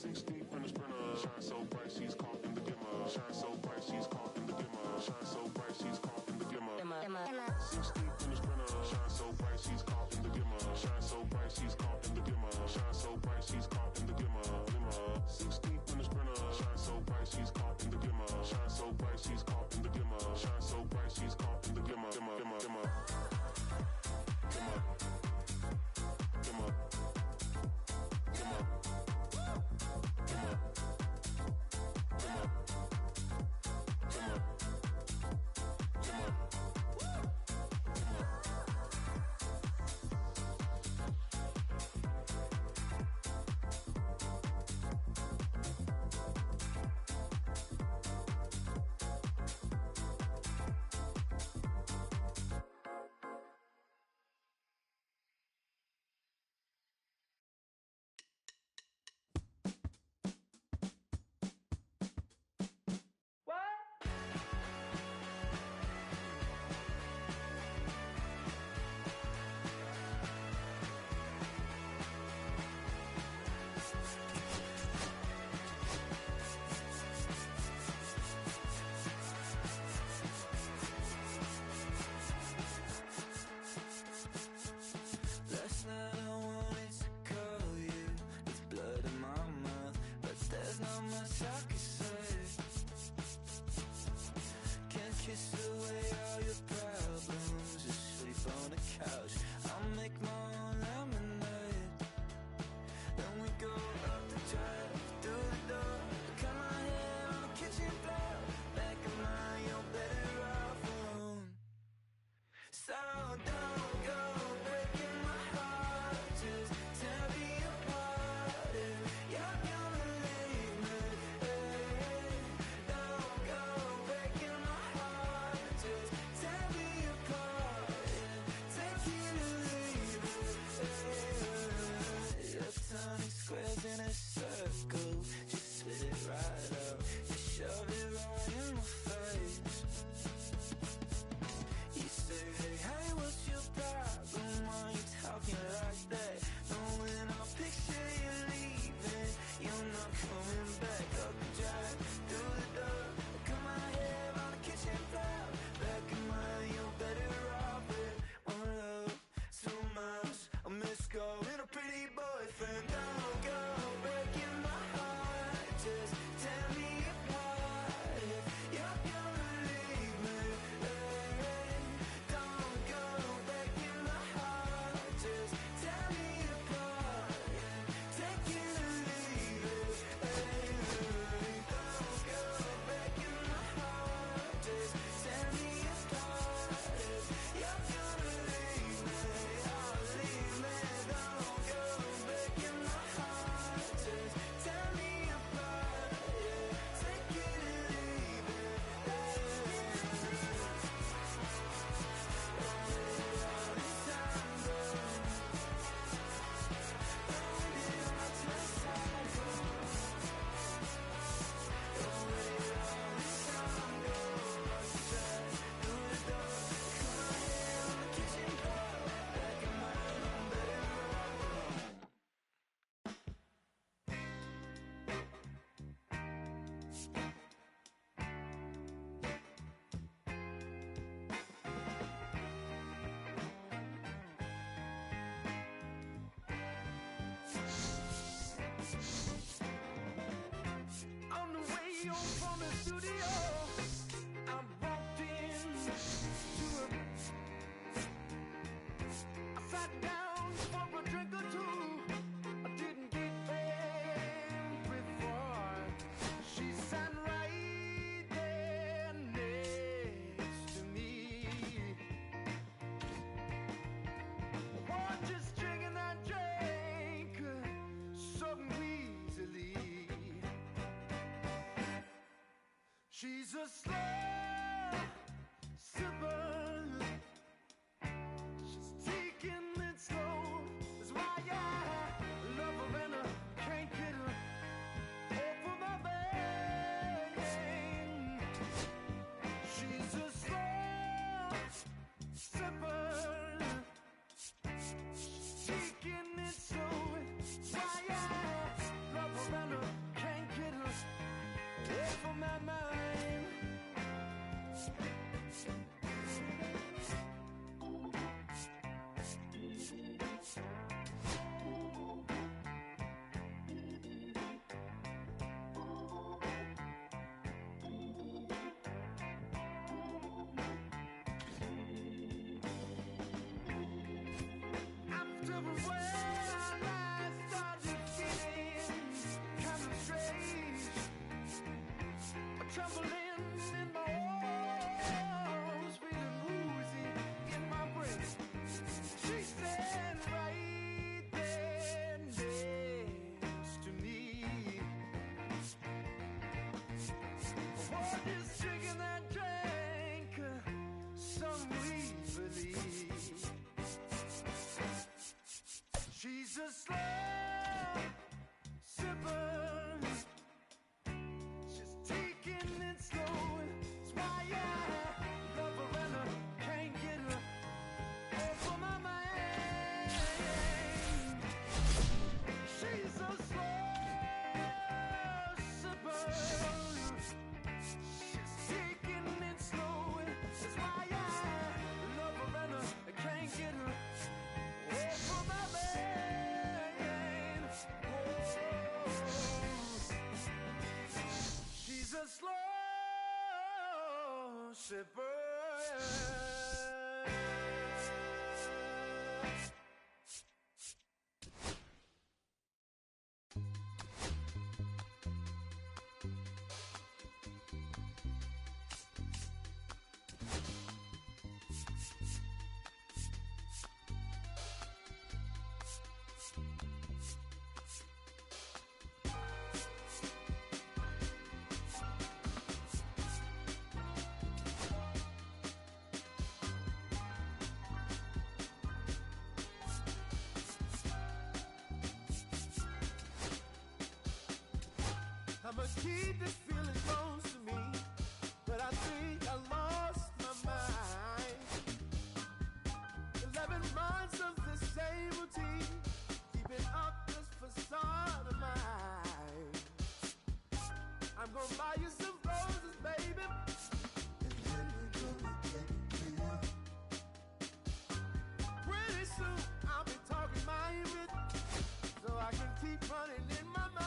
Six deep in the sprinter, shine so bright she's caught in the dimmer. Shine so bright she's caught in the dimmer. Shine so bright she's caught in the dimmer. Six deep in the sprinter, shine so bright she's caught in the dimmer. Shine so bright she's caught in the dimmer. Shine so bright she's caught in the dimmer. Six deep in the sprinter, shine so bright she's caught in the dimmer. Shine so bright she's caught in the dimmer. Shine so bright she's caught in the dimmer. She's a slow sipper. She's taking it slow. That's why I love her and I can't get her off of my vein. She's a slow sipper. She's taking it slow. That's why I love her and I we believe. She's a slow sipper. She's taking it slow. That's why I love her and I can't get her off of my mind. She's a slow sipper. She's taking it slow. That's why I love her and I can't get her off of my mind. Whoa. She's a slow sipper. I'ma keep this feeling close to me, but I think I lost my mind. 11 months of the same routine, keeping up this facade of mine. I'm gonna buy you some roses, baby, and then we're gonna get real. Pretty soon I'll be talking my rhythm, so I can keep running in my mind.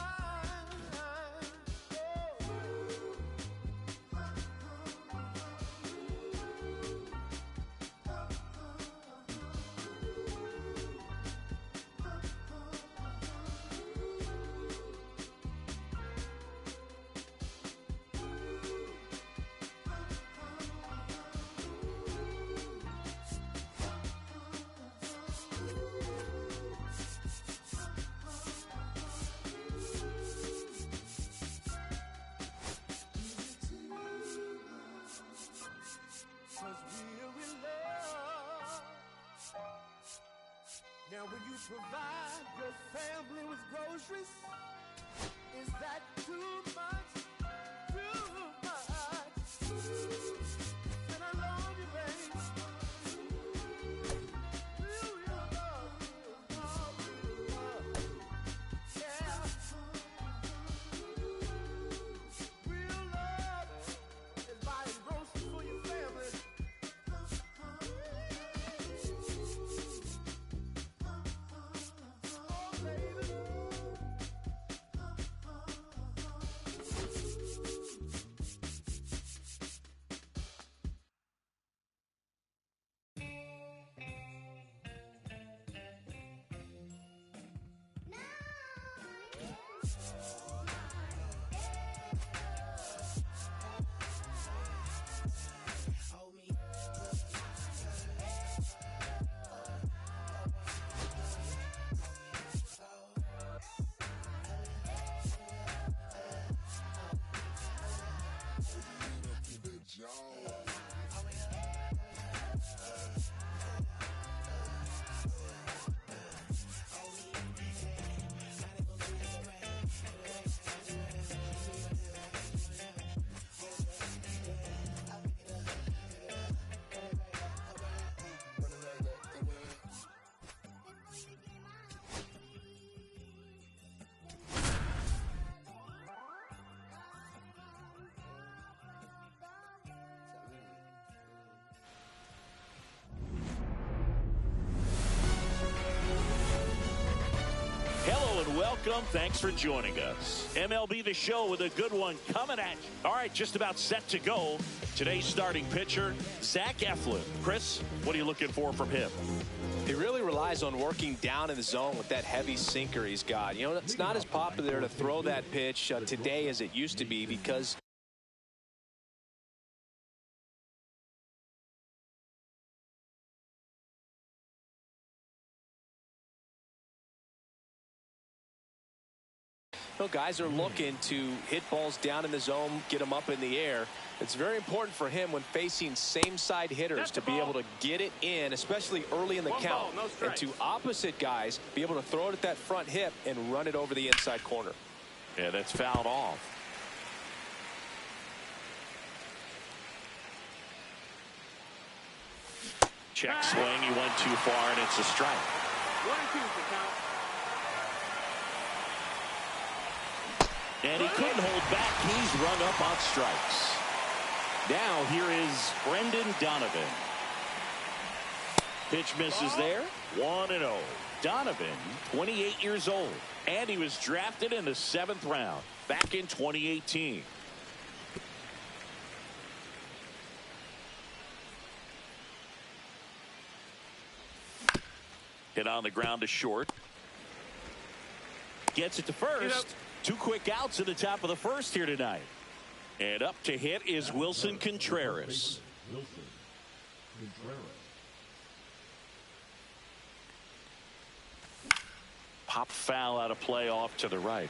Cause we're in love. Now when you provide your family with groceries, is that too much? Too much. And I love you, baby. Real love, real love. Yeah. Real love is buying groceries for your family. Oh, baby. Hello and welcome. Thanks for joining us. MLB The Show with a good one coming at you. All right, just about set to go. Today's starting pitcher, Zach Eflin. Chris, what are you looking for from him? He really relies on working down in the zone with that heavy sinker he's got. You know, it's not as popular to throw that pitch today as it used to be because You know, guys are looking to hit balls down in the zone, get them up in the air. It's very important for him when facing same-side hitters to be able to get it in, especially early in the count. And to opposite guys, be able to throw it at that front hip and run it over the inside corner. Yeah, that's fouled off. Check swing. He went too far, and it's a strike. 1-2 for count. And he couldn't hold back. He's rung up on strikes. Now here is Brendan Donovan. Pitch misses there. 1-0. Donovan, 28 years old. And he was drafted in the 7th round back in 2018. Hit on the ground to short. Gets it to first. 2 quick outs at the top of the first here tonight. And up to hit is Wilson Contreras. Pop foul out of play off to the right.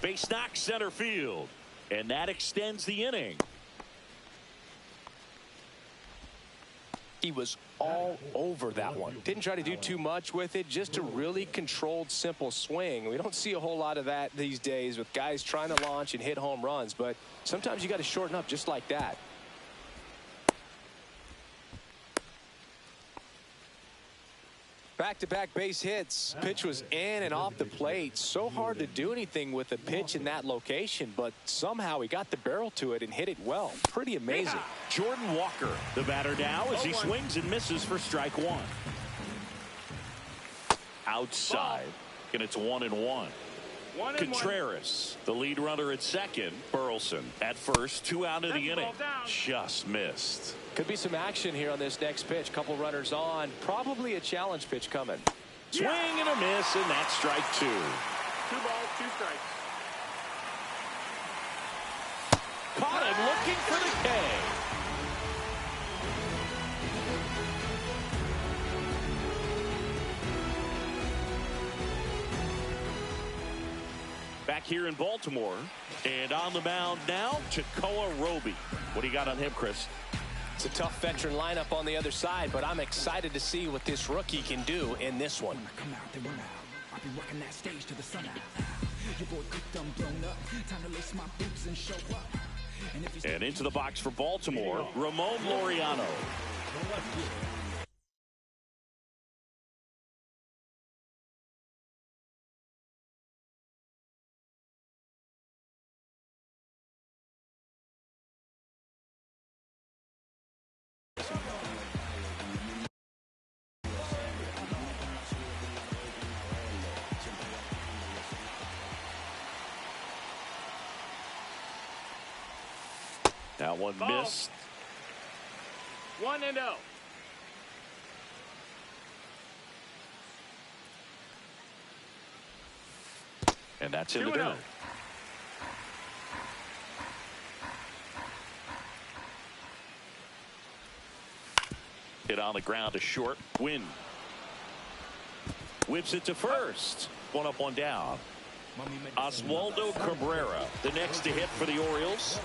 Base knock center field. And that extends the inning. He was all over that one. Didn't try to do too much with it, just a really controlled, simple swing. We don't see a whole lot of that these days with guys trying to launch and hit home runs, but sometimes you got to shorten up just like that. Back-to-back base hits. Pitch was in and off the plate. So hard to do anything with a pitch in that location, but somehow he got the barrel to it and hit it well. Pretty amazing. Jordan Walker, the batter now as he swings and misses for strike 1. Outside, and it's 1-1. Contreras, the lead runner at second. Burleson at first, 2 out of the inning. Just missed. Could be some action here on this next pitch. Couple runners on. Probably a challenge pitch coming. Swing and a miss, and that's strike 2. 2 balls, 2 strikes. Caught him looking for the K. Back here in Baltimore, and on the mound now, Takoa Roby. What do you got on him, Chris? It's a tough veteran lineup on the other side, but I'm excited to see what this rookie can do in this one. And into the box for Baltimore, Ramon Laureano. That one missed. 1-0. And that's in the dirt. Hit on the ground to short. Win. Whips it to first. 1 up, 1 down. Oswaldo Cabrera, the next to hit for the Orioles.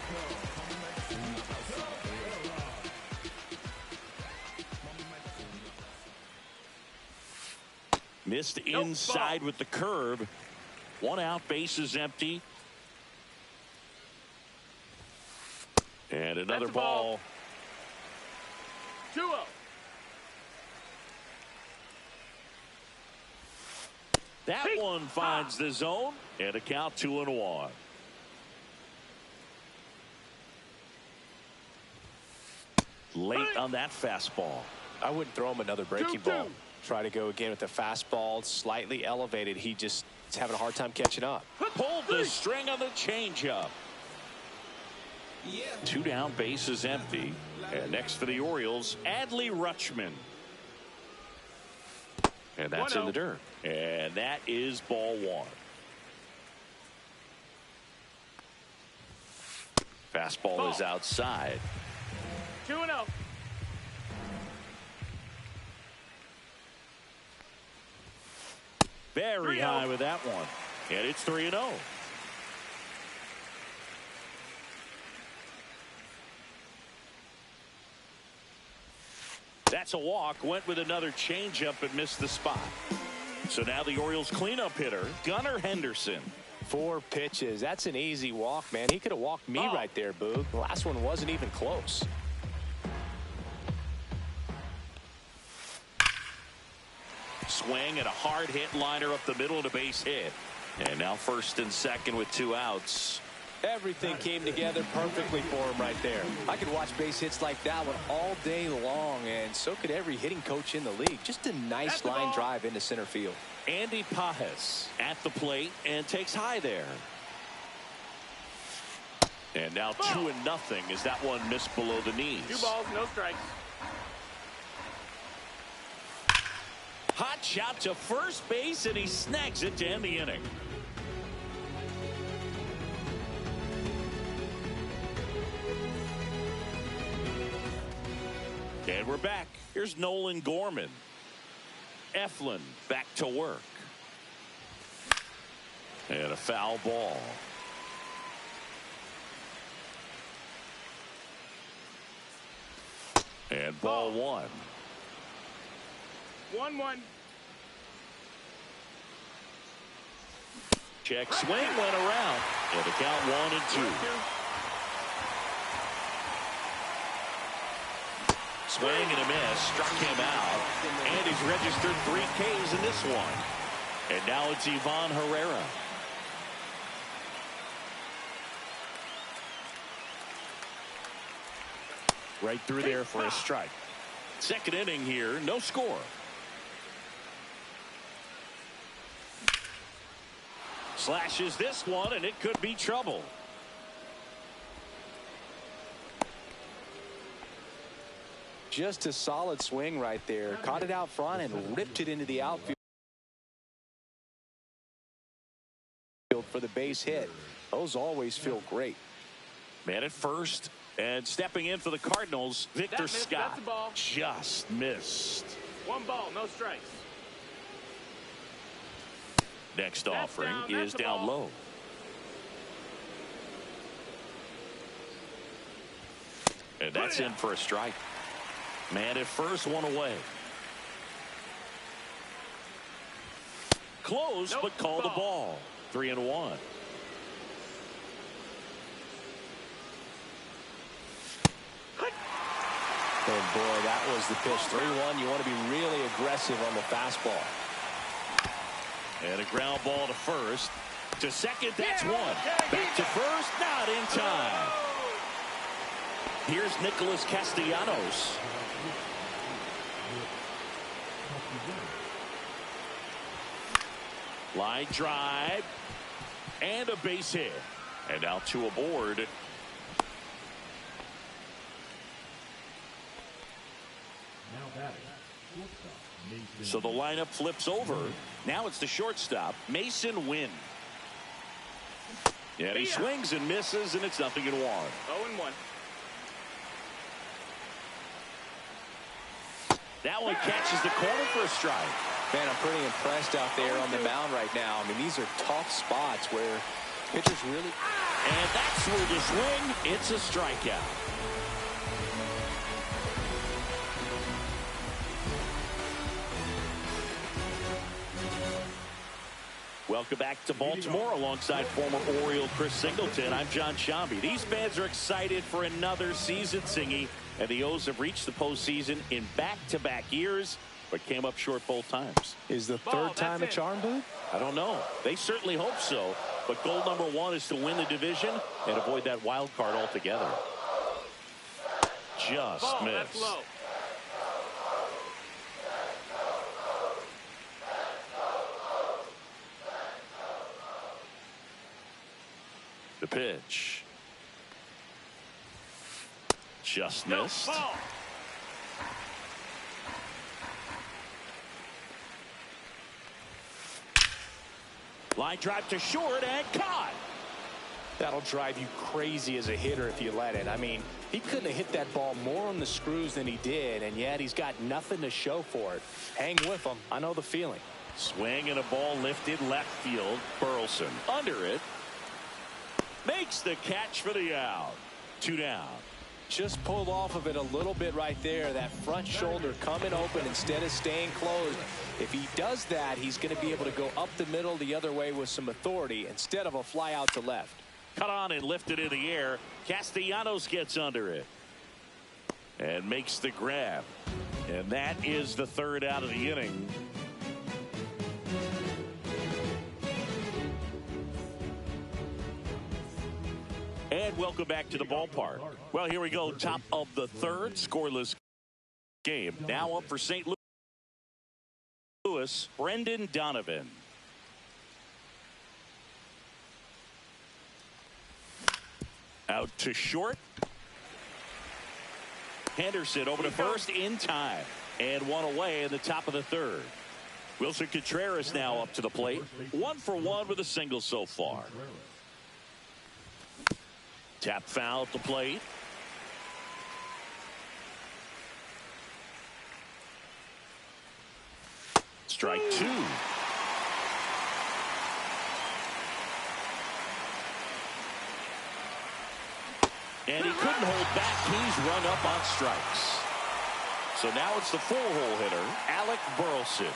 Missed inside with the curve. 1 out, base is empty. And another ball. 2-0. That one finds the zone, and a count 2-1. Late on that fastball. I wouldn't throw him another breaking ball. Try to go again with the fastball, slightly elevated. He just is having a hard time catching up. Pulled the string on the changeup. 2 down, base is empty. And next for the Orioles, Adley Rutschman. And that's in the dirt. And that is ball 1. Fastball is outside. 2-0. Very high with that one. And it's 3-0. That's a walk. Went with another changeup but missed the spot. So now the Orioles cleanup hitter, Gunnar Henderson. 4 pitches. That's an easy walk, man. He could have walked me right there, Boog. The last one wasn't even close. Swing and a hard hit liner up the middle of the base hit. And now first and second with 2 outs. Everything came together perfectly for him right there. I could watch base hits like that one all day long, and so could every hitting coach in the league. Just a nice line drive into center field. Andy Pajes at the plate and takes high there. And now 2-0 as that one missed below the knees. 2 balls, no strikes. Hot shot to first base, and he snags it to end the inning. And we're back. Here's Nolan Gorman. Eflin back to work. And a foul ball. And ball 1. 1-1. Check swing went around. And the count 1-2. Swing and a miss, struck him out, and he's registered 3 Ks in this one. And now it's Ivan Herrera. Right through there for a strike. Second inning here, no score. Slashes this one, and it could be trouble. Just a solid swing right there. Caught it out front and ripped it into the outfield for the base hit. Those always feel great. Man at first, and stepping in for the Cardinals, Victor Scott just missed. 1 ball, no strikes. Next offering is down low. And that's in for a strike. Man at first, 1 away. Close, but called the ball. 3-1. Oh boy, that was the pitch. 3-1. You want to be really aggressive on the fastball. And a ground ball to first. To second, that's 1. Back to first, not in time. Here's Nicholas Castellanos. Line drive and a base hit, and now 2 aboard. So the lineup flips over. Now it's the shortstop, Mason Wynn. And he swings and misses, and it's 0-1. 0-1. That one catches the corner for a strike. Man, I'm pretty impressed out there on the mound right now. I mean, these are tough spots where pitchers really... And that's where the swing, it's a strikeout. Welcome back to Baltimore alongside former Oriole Chris Singleton. I'm John Shambi. These fans are excited for another season, Singy, and the O's have reached the postseason in back-to-back years, but came up short both times. Is the third time a charm, Boo? I don't know. They certainly hope so, but goal number 1 is to win the division and avoid that wild card altogether. Just missed. That's low. The pitch. Just missed. Line drive to short and caught. That'll drive you crazy as a hitter if you let it. I mean, he couldn't have hit that ball more on the screws than he did, and yet he's got nothing to show for it. Hang with him. I know the feeling. Swing and a ball lifted left field. Burleson under it. Makes the catch for the out. 2 down. Just pulled off of it a little bit right there. That front shoulder coming open instead of staying closed. If he does that, he's going to be able to go up the middle the other way with some authority instead of a fly out to left. Cut on and lifted in the air. Castellanos gets under it and makes the grab. And that is the 3rd out of the inning. And welcome back to the ballpark. Well, here we go. Top of the 3rd, scoreless game. Now up for St. Louis, Brendan Donovan. Out to short. Henderson over to first in time. And one away in the top of the 3rd. Wilson Contreras now up to the plate. 1 for 1 with a single so far. Tap foul at the plate. Strike 2. And he couldn't hold back. He's run up on strikes. So now it's the 4-hole hitter, Alec Burleson.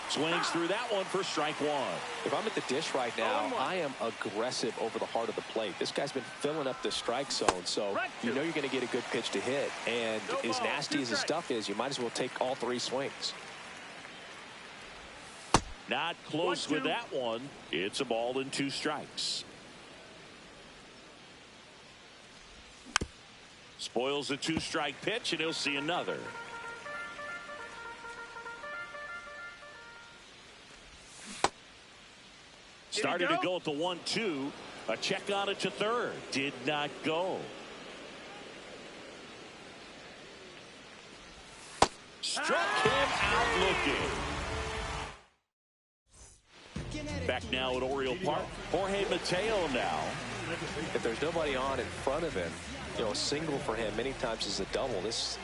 Swings through that one for strike 1. If I'm at the dish right now, I am aggressive over the heart of the plate. This guy's been filling up the strike zone, so you know you're going to get a good pitch to hit. And as nasty as his stuff is, you might as well take all 3 swings. Not close with that one. It's a ball and 2 strikes. Spoils a 2-strike pitch, and he'll see another. Started to go at the 1-2. A check on it to 3rd. Did not go. Struck him out looking. Back now at Oriole Park. Jorge Mateo now. If there's nobody on in front of him, you know, a single for him many times is a double. This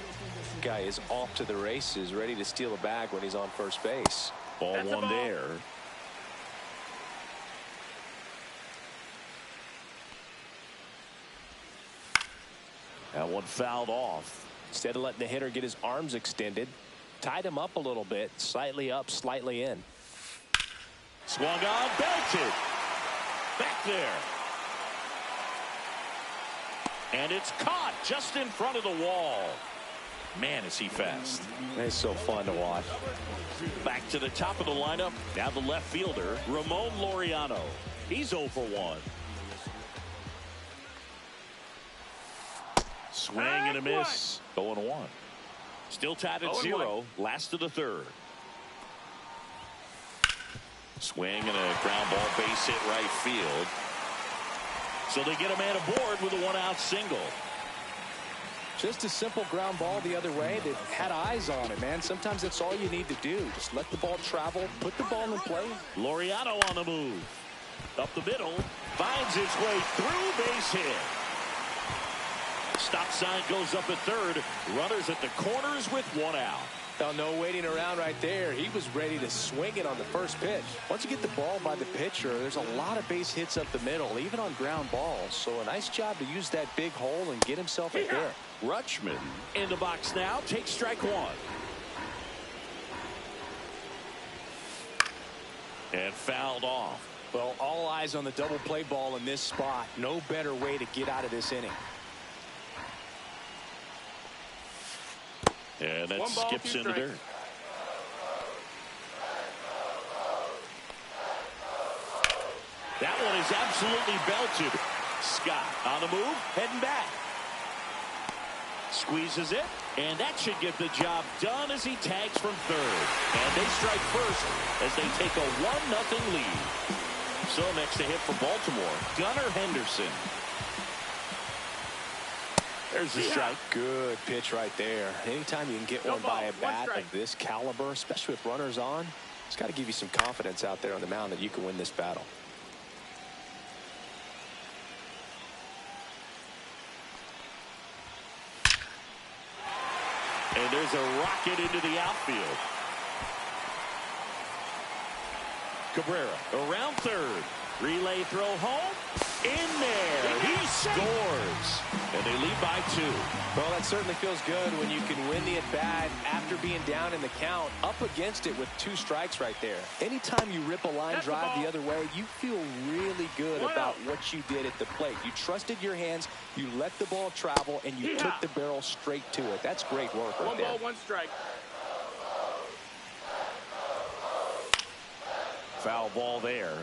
guy is off to the races, ready to steal a bag when he's on first base. Ball 1 there. That one fouled off. Instead of letting the hitter get his arms extended, tied him up a little bit, slightly up, slightly in. Swung on, belted. Back there. And it's caught just in front of the wall. Man, is he fast. It's so fun to watch. Back to the top of the lineup. Now the left fielder, Ramon Laureano. He's 0 for 1. Swing and a miss. 0-1. Still tied at 0. Last of the 3rd. Swing and a ground ball, base hit right field. So they get a man aboard with a 1-out single. Just a simple ground ball the other way. They've had eyes on it, man. Sometimes that's all you need to do. Just let the ball travel, put the ball in play. Laureano on the move. Up the middle. Finds its way through, base hit. Stop sign goes up at 3rd. Runners at the corners with 1 out. Now, no waiting around right there. He was ready to swing it on the first pitch. Once you get the ball by the pitcher, there's a lot of base hits up the middle, even on ground balls. So a nice job to use that big hole and get himself a hit. Rutschman in the box now. Takes strike 1. And fouled off. Well, all eyes on the double play ball in this spot. No better way to get out of this inning. And that skips into dirt. That one is absolutely belted. Scott on the move, heading back. Squeezes it, and that should get the job done as he tags from 3rd. And they strike first as they take a 1-0 lead. So next to hit for Baltimore, Gunnar Henderson. There's the strike. Good pitch right there. Anytime you can get one by a bat of this caliber, especially with runners on, it's got to give you some confidence out there on the mound that you can win this battle. And there's a rocket into the outfield. Cabrera around third. Relay throw home. In there. He scores. And they lead by 2. Well, that certainly feels good when you can win the at-bat after being down in the count, up against it with 2 strikes right there. Anytime you rip a line drive the other way, you feel really good about what you did at the plate. You trusted your hands, you let the ball travel, and you took the barrel straight to it. That's great work right there. 1 ball, 1 strike. Foul ball there.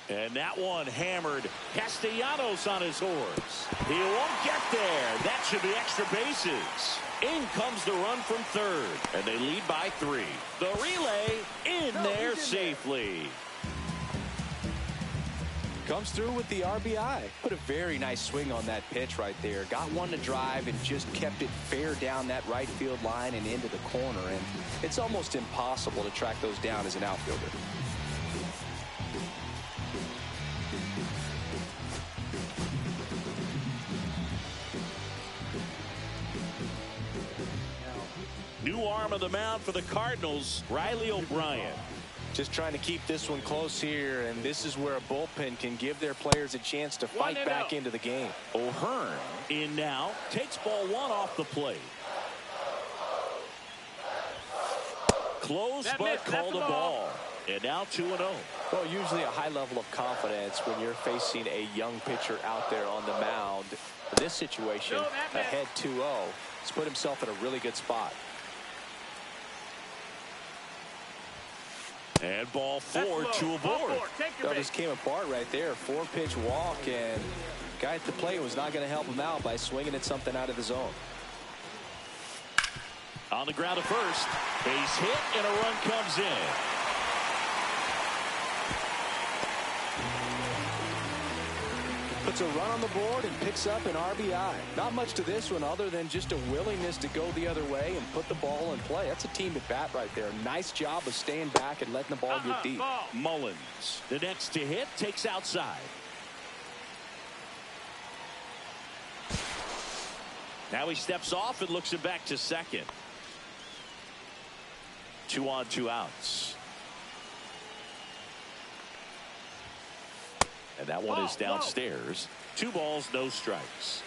And that one hammered. Castellanos on his horse. He won't get there. That should be extra bases. In comes the run from third. And they lead by 3. The relay in there safely. Comes through with the RBI. Put a very nice swing on that pitch right there. Got one to drive and just kept it fair down that right field line and into the corner. And it's almost impossible to track those down as an outfielder. New arm of the mound for the Cardinals, Riley O'Brien. Just trying to keep this one close here, and this is where a bullpen can give their players a chance to fight back into the game. O'Hearn in now, takes ball 1 off the plate. Close but called a ball. And now 2-0. Well, usually a high level of confidence when you're facing a young pitcher out there on the mound. In this situation, ahead 2-0, he's put himself in a really good spot. And ball 4, 2 aboard. That just came apart right there. 4-pitch walk, and guy at the plate was not going to help him out by swinging at something out of the zone. On the ground at first, base hit, and a run comes in. Puts a run on the board and picks up an RBI. Not much to this one other than just a willingness to go the other way and put the ball in play. That's a team at bat right there. Nice job of staying back and letting the ball get deep. Mullins, the next to hit, takes outside. Now he steps off and looks it back to second. 2 on, 2 outs. And that one is downstairs. 2 balls, no strikes.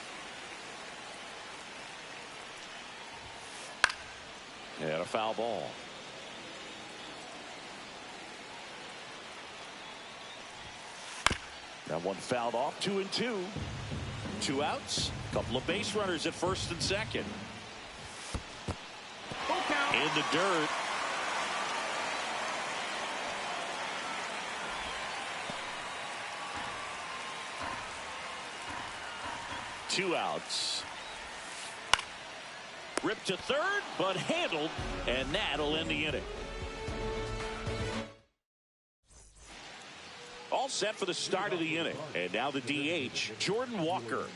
And a foul ball. That one fouled off. 2-2. 2 outs. Couple of base runners at first and second. In the dirt. Two outs. Ripped to third, but handled, and that'll end the inning. All set for the start of the inning. And now the DH, Jordan Walker.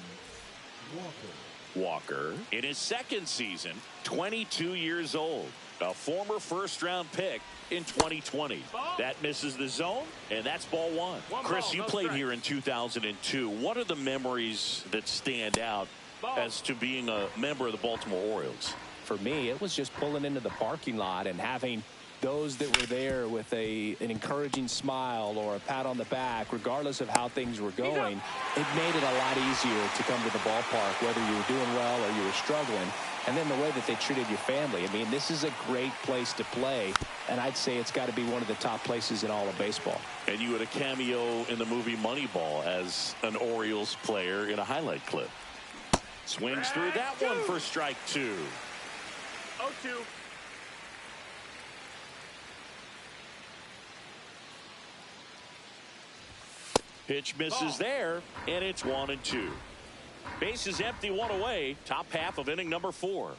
Walker, in his second season, 22 years old. A former first-round pick in 2020. That misses the zone, and that's ball 1. Chris, you played here in 2002. What are the memories that stand out as to being a member of the Baltimore Orioles? For me, it was just pulling into the parking lot and having those that were there with an encouraging smile or a pat on the back, regardless of how things were going. It made it a lot easier to come to the ballpark, whether you were doing well or you were struggling. And then the way that they treated your family. I mean, this is a great place to play, and I'd say it's got to be one of the top places in all of baseball. And you had a cameo in the movie Moneyball as an Orioles player in a highlight clip. Swings through that one for strike 2. 0-2. Pitch misses there, and it's 1-2. Base is empty, 1 away. Top half of inning number 4.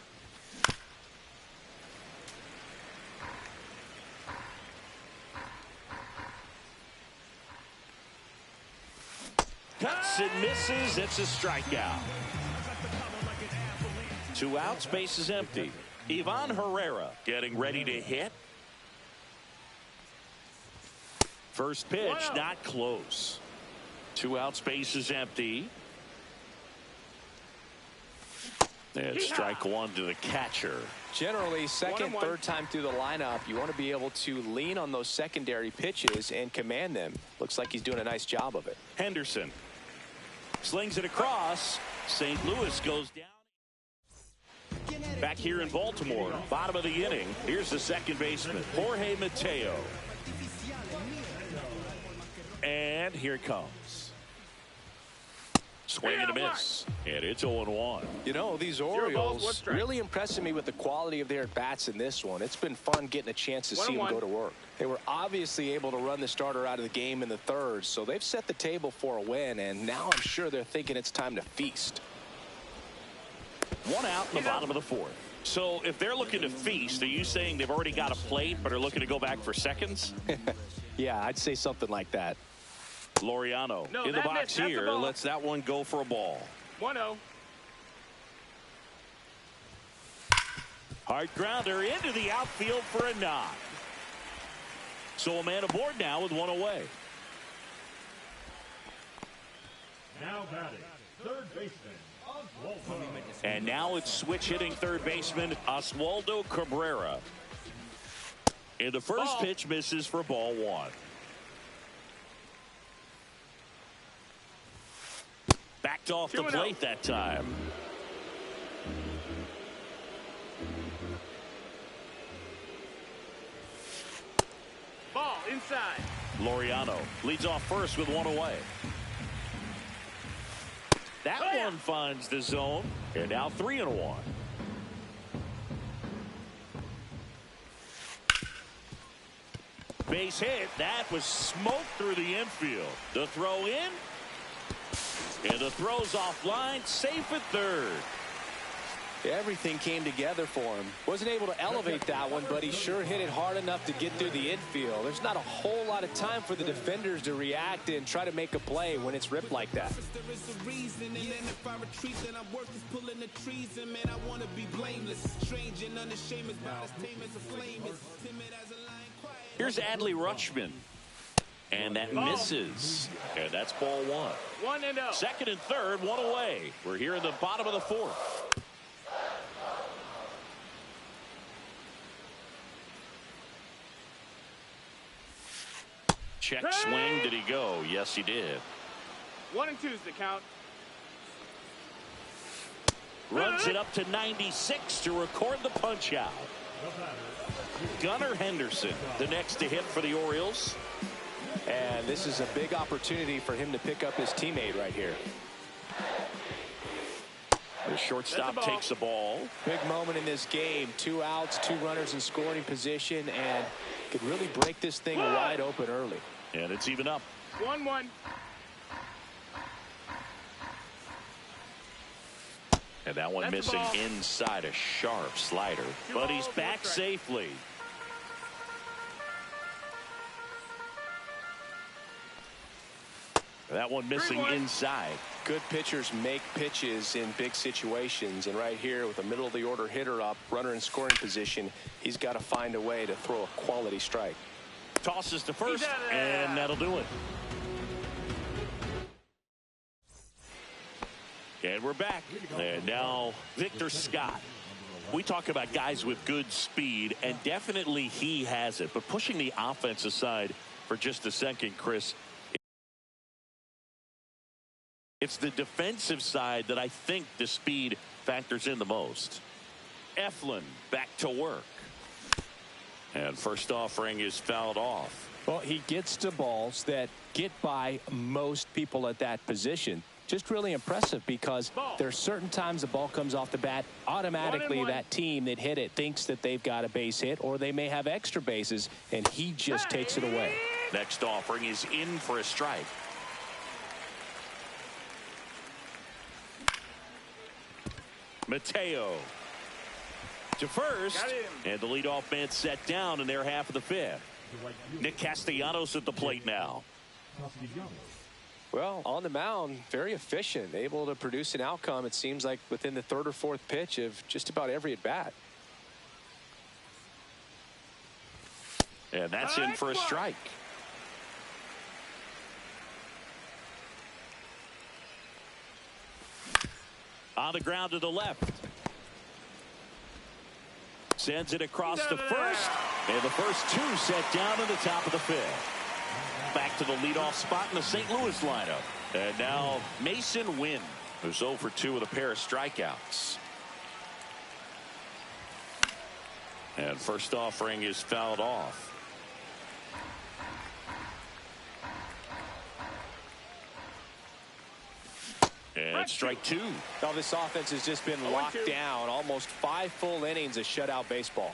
Cuts and misses. It's a strikeout. 2 outs, base is empty. Ivan Herrera getting ready to hit. First pitch, Wow. not close. 2 outs, base is empty. 2 outs, base is empty. Ivan Herrera getting ready to hit. First pitch, not close. 2 outs, base is empty. 2 outs, base is empty. Ivan Herrera getting ready to hit. First pitch, not close. 2 outs, base is empty. And strike one to the catcher. Generally, second, third time through the lineup, you want to be able to lean on those secondary pitches and command them. Looks like he's doing a nice job of it. Henderson slings it across. St. Louis goes down. Back here in Baltimore, bottom of the inning. Here's the second baseman, Jorge Mateo. And here it comes. Swing and a miss. And it's 0-1. You know, these Orioles really impressing me with the quality of their at-bats in this one. It's been fun getting a chance to see them go to work. They were obviously able to run the starter out of the game in the third, so they've set the table for a win, and now I'm sure they're thinking it's time to feast. One out in the bottom of the fourth. So if they're looking to feast, are you saying they've already got a plate but are looking to go back for seconds? Yeah, I'd say something like that. Laureano in the box here lets that one go for a ball. 1-0. Hard grounder into the outfield for a knock. So a man aboard now with one away. Now batting, third baseman, Oswaldo. And now it's switch hitting third baseman Oswaldo Cabrera. And the first pitch misses for ball one. Backed off the plate that time. Ball inside. Laureano leads off first with one away. That one finds the zone. And now 3-1. Base hit. That was smoked through the infield. The throw in. And the throw's offline. Safe at third. Everything came together for him. Wasn't able to elevate that one, but he sure hit it hard enough to get through the infield. There's not a whole lot of time for the defenders to react and try to make a play when it's ripped like that. Here's Adley Rutschman. And that misses. And that's ball one. 1-0. Second and third, one away. We're here in the bottom of the fourth. Check swing. Did he go? Yes, he did. 1 and 2 is the count. Runs it up to 96 to record the punch out. Gunnar Henderson, the next to hit for the Orioles. And this is a big opportunity for him to pick up his teammate right here. The shortstop takes the ball. Big moment in this game. 2 outs, 2 runners in scoring position, and could really break this thing wide open early. And it's even up. 1-1. And that one missing inside, a sharp slider. But he's back safely. That one missing inside. Good pitchers make pitches in big situations, and right here with a middle of the order hitter up, runner in scoring position, he's got to find a way to throw a quality strike. Tosses to first, and that'll do it. And we're back. And now Victor Scott. We talk about guys with good speed, and definitely he has it. But pushing the offense aside for just a second, Chris, it's the defensive side that I think the speed factors in the most. Eflin back to work. And first offering is fouled off. Well, he gets to balls that get by most people at that position. Just really impressive because there's certain times the ball comes off the bat, automatically that team that hit it thinks that they've got a base hit or they may have extra bases, and he just takes it away. Next offering is in for a strike. Mateo to first, and the leadoff man set down in their half of the fifth. Nick Castellanos at the plate now. Well, on the mound, very efficient, able to produce an outcome, it seems like, within the third or fourth pitch of just about every at bat. And that's in for a strike. On the ground to the left. Sends it across to first. And the first two set down in the top of the fifth. Back to the leadoff spot in the St. Louis lineup. And now Mason Wynn, who's 0 for 2 with a pair of strikeouts. And first offering is fouled off. And strike two. Well, this offense has just been locked down. Almost 5 full innings of shutout baseball.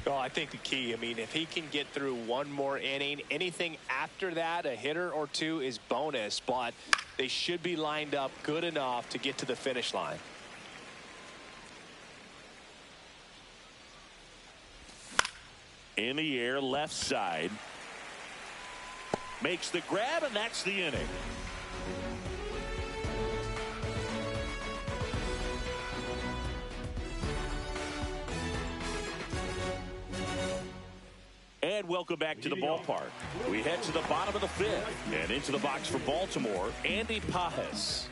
Well, I think the key, I mean, if he can get through one more inning, anything after that, a hitter or two is bonus, but they should be lined up good enough to get to the finish line. In the air, left side. Makes the grab, and that's the inning. And welcome back to the ballpark. We head to the bottom of the fifth. And into the box for Baltimore, Andy Pages.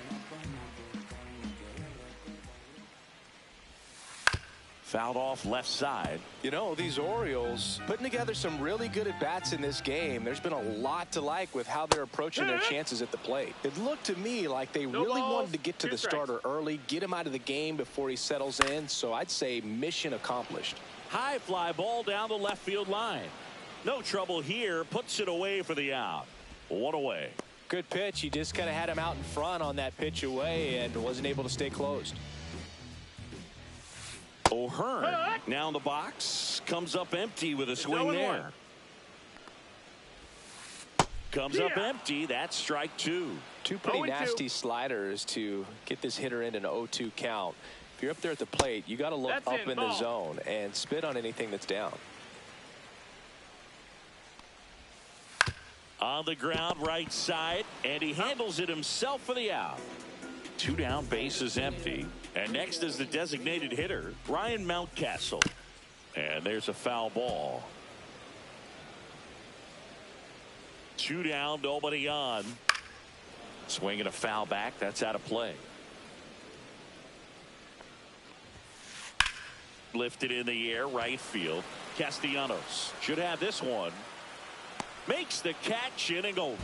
Fouled off left side. You know, these Orioles putting together some really good at-bats in this game. There's been a lot to like with how they're approaching their chances at the plate. It looked to me like they really wanted to get to the starter early, get him out of the game before he settles in. So I'd say mission accomplished. High fly ball down the left field line. No trouble here. Puts it away for the out. One away. Good pitch. He just kind of had him out in front on that pitch away and wasn't able to stay closed. O'Hearn now in the box, comes up empty with a swing there. Comes up empty. That's strike two. Two pretty nasty sliders to get this hitter in an 0-2 count. If you're up there at the plate, you got to look up in the zone and spit on anything that's down. On the ground, right side, and he handles it himself for the out. 2 down, base is empty. And next is the designated hitter, Ryan Mountcastle. And there's a foul ball. 2 down, nobody on. Swinging a foul back. That's out of play. Lifted in the air, right field. Castellanos should have this one. Makes the catch, inning over.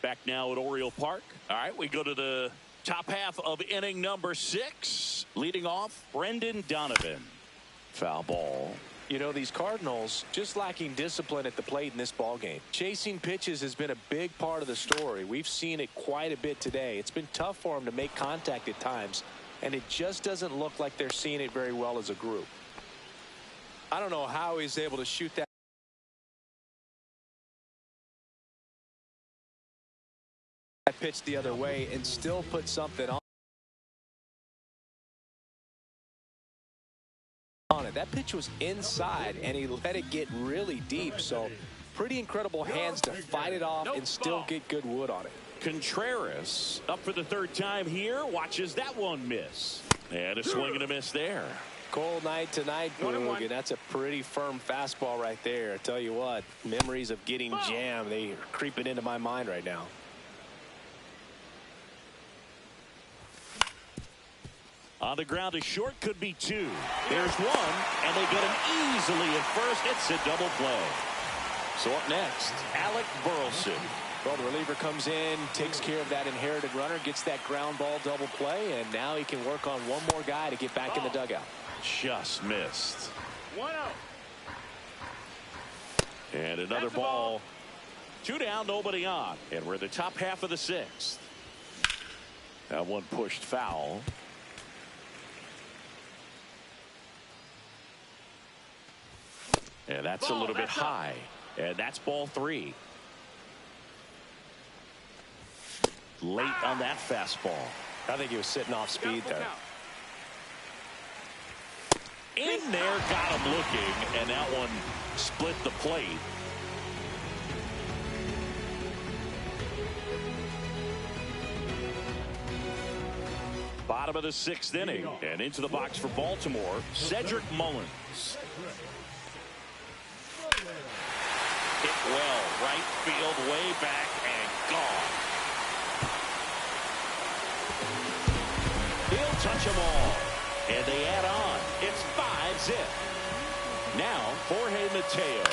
Back now at Oriole Park. All right, we go to the top half of inning number 6. Leading off, Brendan Donovan. Foul ball. You know, these Cardinals just lacking discipline at the plate in this ballgame. Chasing pitches has been a big part of the story. We've seen it quite a bit today. It's been tough for them to make contact at times, and it just doesn't look like they're seeing it very well as a group. I don't know how he's able to shoot that pitch the other way and still put something on it. That pitch was inside and he let it get really deep, so pretty incredible hands to fight it off and still get good wood on it. Contreras up for the 3rd time here, watches that one miss, and a swing and a miss there. Cold night tonight, Boog, and that's a pretty firm fastball right there. I tell you what, memories of getting jammed, they are creeping into my mind right now. On the ground, a short, could be 2. There's 1, and they get him easily at first. It's a double play. So up next, Alec Burleson. Well, the reliever comes in, takes care of that inherited runner, gets that ground ball double play, and now he can work on one more guy to get back in the dugout. Just missed. 1-0. And another ball. 2 down, nobody on. And we're in the top half of the 6th. That one pushed foul. And that's a little bit high. And that's ball 3. Late on that fastball. I think he was sitting off speed there. In there, got him looking, and that one split the plate. Bottom of the 6th inning, and into the box for Baltimore, Cedric Mullins. Hit well, right field, way back, and gone. touch them all. And they add on. It's 5-zip. Now, Jorge Mateo.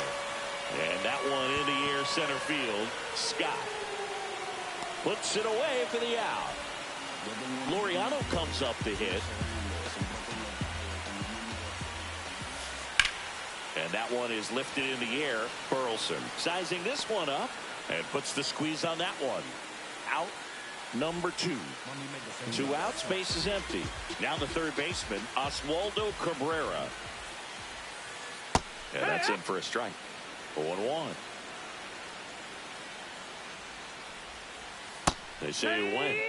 And that one in the air center field. Scott puts it away for the out. Laureano comes up to hit. And that one is lifted in the air. Burleson sizing this one up and puts the squeeze on that one. Out number 2. 2 outs, base is empty. Now the third baseman, Oswaldo Cabrera. And that's in for a strike. 0-1. They say away.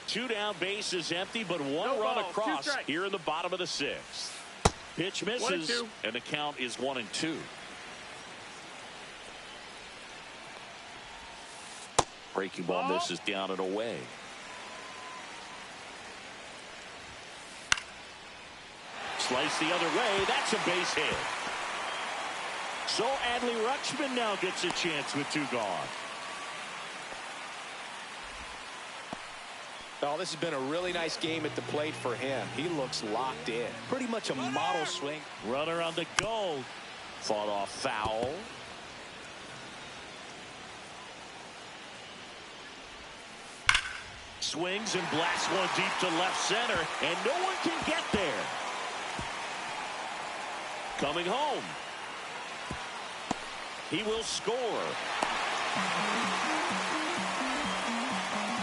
2 down, base is empty, but 1 run across here in the bottom of the 6th. Pitch misses, and the count is 1-2. Breaking ball misses down and away. Slice the other way. That's a base hit. So Adley Rutschman now gets a chance with 2 gone. Oh, this has been a really nice game at the plate for him. He looks locked in. Pretty much a model swing. Runner on the go. Fought off foul. Swings and blasts one deep to left center, and no one can get there. Coming home. He will score.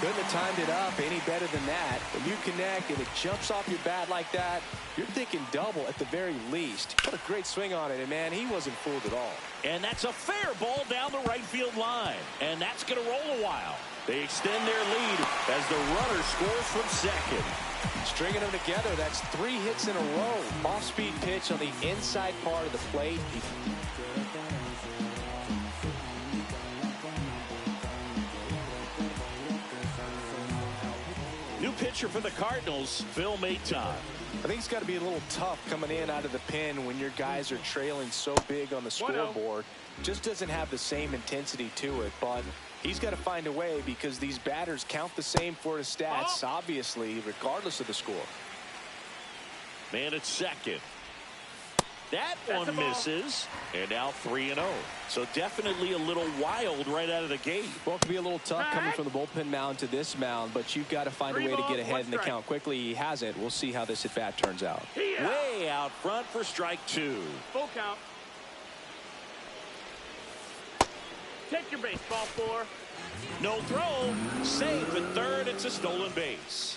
Couldn't have timed it up any better than that. When you connect and it jumps off your bat like that, you're thinking double at the very least. What a great swing on it, and man, he wasn't fooled at all. And that's a fair ball down the right field line. And that's going to roll a while. They extend their lead as the runner scores from second. Stringing them together, that's 3 hits in a row. Off-speed pitch on the inside part of the plate. New pitcher for the Cardinals, Phil Maton. I think it's got to be a little tough coming in out of the pen when your guys are trailing so big on the scoreboard. Just doesn't have the same intensity to it, but he's got to find a way because these batters count the same for his stats, obviously, regardless of the score. Man at second. That one misses, and now 3-0. So definitely a little wild right out of the gate. Well, it could be a little tough coming from the bullpen mound to this mound, but you've got to find a way to get ahead in the count quickly. He hasn't. We'll see how this at-bat turns out. Way out front for strike 2. Full count. Take your baseball, 4. No throw. Safe at third. It's a stolen base.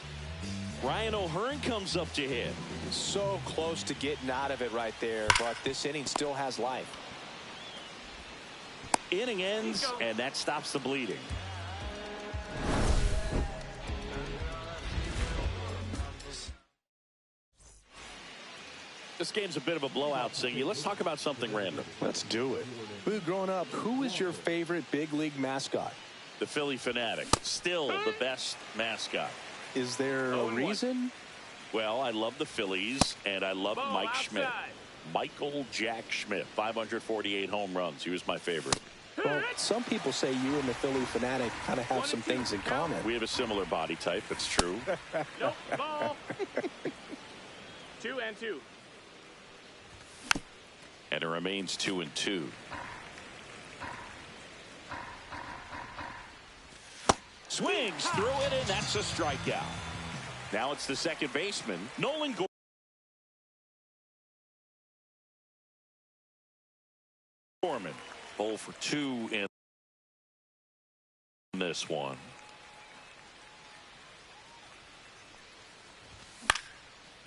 Ryan O'Hearn comes up to hit. So close to getting out of it right there, but this inning still has life. Inning ends, and that stops the bleeding. This game's a bit of a blowout, Siggy. Let's talk about something random. Let's do it. Boo, growing up, who is your favorite big league mascot? The Philly Fanatic. Still the best mascot. Is there a reason? Well, I love the Phillies, and I love Mike Schmidt. Michael Jack Schmidt, 548 home runs. He was my favorite. Well, some people say you and the Philly Fanatic kind of have some things in common. We have a similar body type. It's true. Nope, ball. 2-2. And it remains 2-2. Swings through it, and that's a strikeout. Now it's the second baseman, Nolan Gorman. 0 for 2 in this one.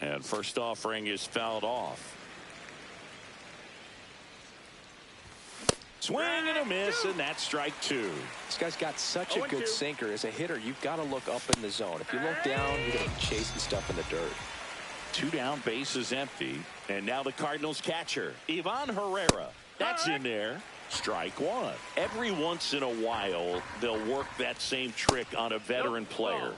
And first offering is fouled off. Swing and a miss, and that's strike 2. This guy's got such a good sinker. As a hitter, you've got to look up in the zone. If you look down, you're going to be chasing stuff in the dirt. 2 down, base is empty. And now the Cardinals catcher, Ivan Herrera. That's in there. Strike 1. Every once in a while, they'll work that same trick on a veteran player.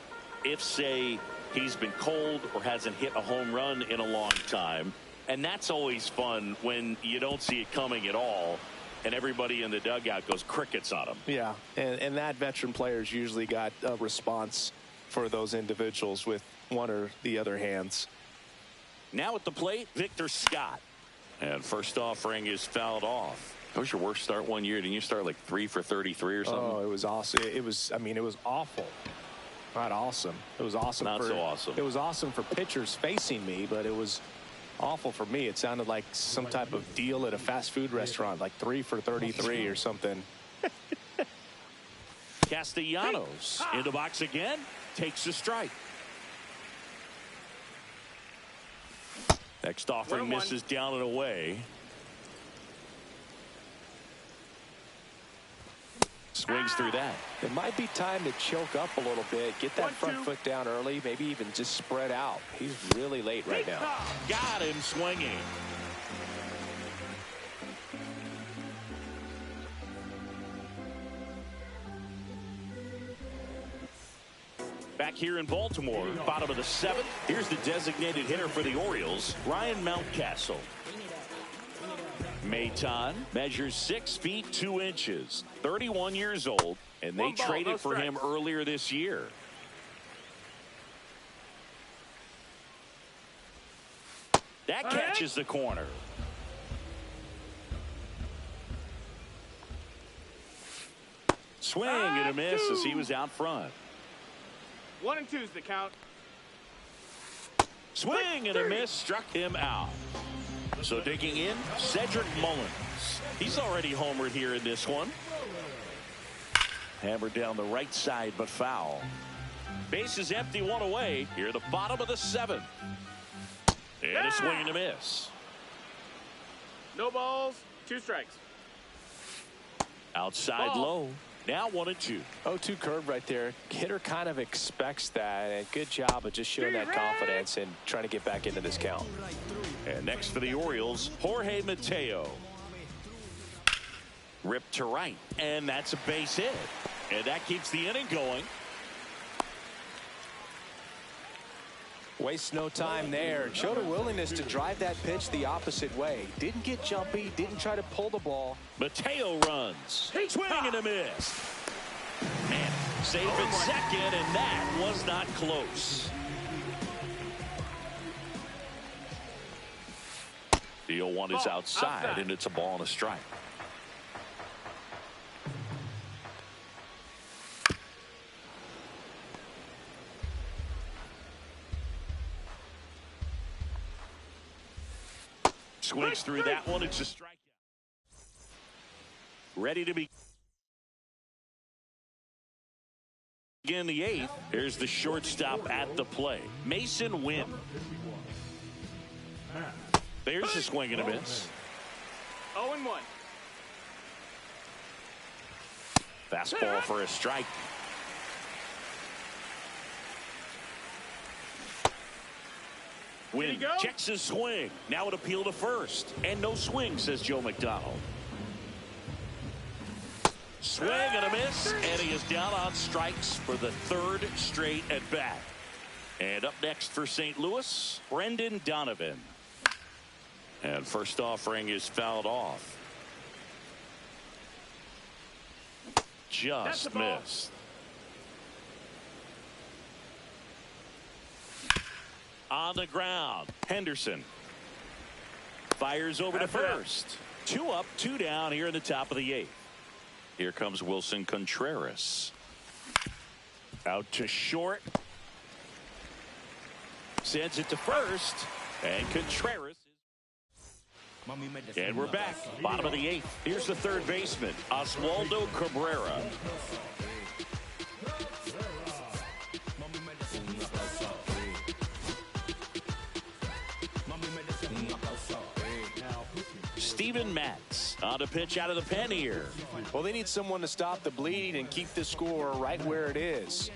If, say, he's been cold or hasn't hit a home run in a long time. And that's always fun when you don't see it coming at all. And everybody in the dugout goes crickets on him. Yeah, and that veteran player's usually got a response for those individuals with one or the other hands. Now at the plate, Victor Scott. And first offering is fouled off. That was your worst start one year. Didn't you start like 3 for 33 or something? Oh, it was awesome. It was awful. Not awesome. It was awesome. Not so awesome. It was awesome for pitchers facing me, but it was awful for me. It sounded like some type of deal at a fast food restaurant, like 3 for 33 or something. Castellanos into box again, takes a strike. Next offering misses down and away. Swings through that. It might be time to choke up a little bit, get that front foot down early, maybe even just spread out. He's really late right now. Got him swinging. Back here in Baltimore, bottom of the 7th. Here's the designated hitter for the Orioles, Ryan Mountcastle. Maton measures 6 feet 2 inches, 31 years old, and they traded for him earlier this year. That catches the corner. Swing and a miss as he was out front. 1 and 2's the count. Swing and a miss, struck him out. So digging in, Cedric Mullins. He's already homered here in this one. Hammered down the right side, but foul. Base is empty, 1 away. Here at the bottom of the 7th. And a swing and a miss. No balls, 2 strikes. Outside low. Now 1 and 2. 0-2 curve right there. Hitter kind of expects that. And good job of just showing that confidence and trying to get back into this count. And next for the Orioles, Jorge Mateo. Ripped to right. And that's a base hit. And that keeps the inning going. Wastes no time there. Showed a willingness to drive that pitch the opposite way. Didn't get jumpy. Didn't try to pull the ball. Mateo runs. Swing and a miss. Man, safe at second, and that was not close. The 0-1 is outside, and it's a ball and a strike. Swings through that one. It's a strikeout. Ready to begin the 8th. Here's the shortstop at the play, Mason Wynn. There's a swing and a miss. 0-1. Fastball for a strike. Wynn checks his swing. Now an appeal to first. And no swing, says Joe McDonald. Swing and a miss. And he is down on strikes for the 3rd straight at bat. And up next for St. Louis, Brendan Donovan. And first offering is fouled off. Just missed. On the ground, Henderson fires over to first. 2 up, 2 down here in the top of the 8th. Here comes Wilson Contreras. Out to short. Sends it to first. And Contreras. And we're back. Bottom of the 8th. Here's the 3rd baseman, Oswaldo Cabrera. Steven Matz on a pitch out of the pen here. Well, they need someone to stop the bleed and keep the score right where it is.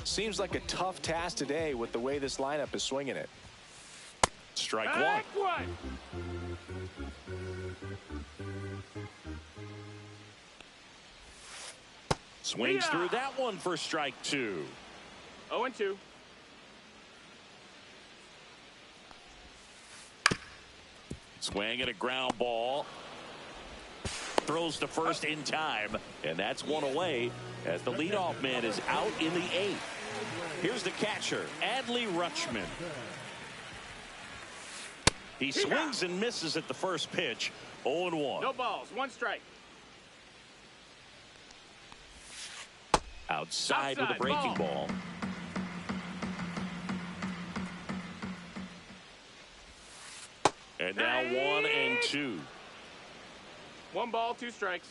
Seems like a tough task today with the way this lineup is swinging it. Strike 1. Swings through that one for strike 2. 0-2. Swing and a ground ball. Throws to first in time. And that's 1 away as the leadoff man is out in the 8th. Here's the catcher, Adley Rutschman. He swings and misses at the first pitch. 0-1. No balls. 1 strike. Outside with a breaking ball. And now 1-2. 1 ball, 2 strikes.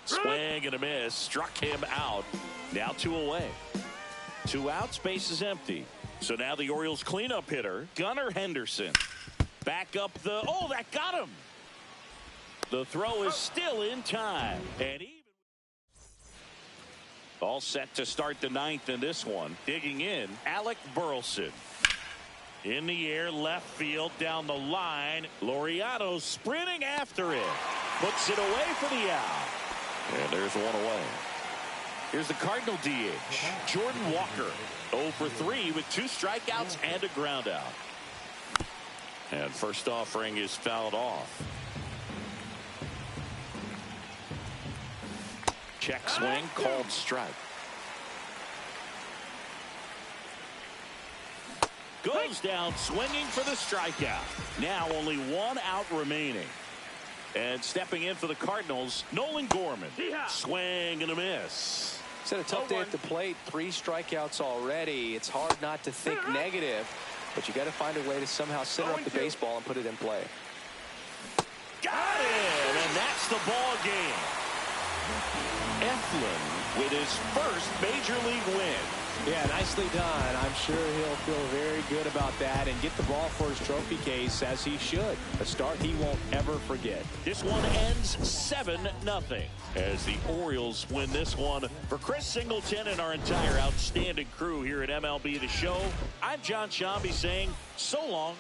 Swing and a miss. Struck him out. Now 2 away. 2 outs. Base is empty. So now the Orioles cleanup hitter, Gunnar Henderson. Back up the... Oh, that got him. The throw is still in time. And even... All set to start the 9th in this one. Digging in, Alec Burleson. In the air, left field, down the line. Laureano sprinting after it. Puts it away for the out. And there's 1 away. Here's the Cardinal DH, Jordan Walker. 0 for 3 with 2 strikeouts and a ground out. And first offering is fouled off. Check swing, called strike. Goes down swinging for the strikeout. Now only 1 out remaining. And stepping in for the Cardinals, Nolan Gorman. Swing and a miss. He's had a tough day at the plate. 3 strikeouts already. It's hard not to think negative, but you got to find a way to somehow center up the baseball and put it in play. Got it, and that's the ball game. Eflin with his first major league win. Yeah, nicely done. I'm sure he'll feel very good about that and get the ball for his trophy case, as he should. A start he won't ever forget. This one ends 7-0 as the Orioles win this one. For Chris Singleton and our entire outstanding crew here at MLB The Show, I'm John Shambi saying so long.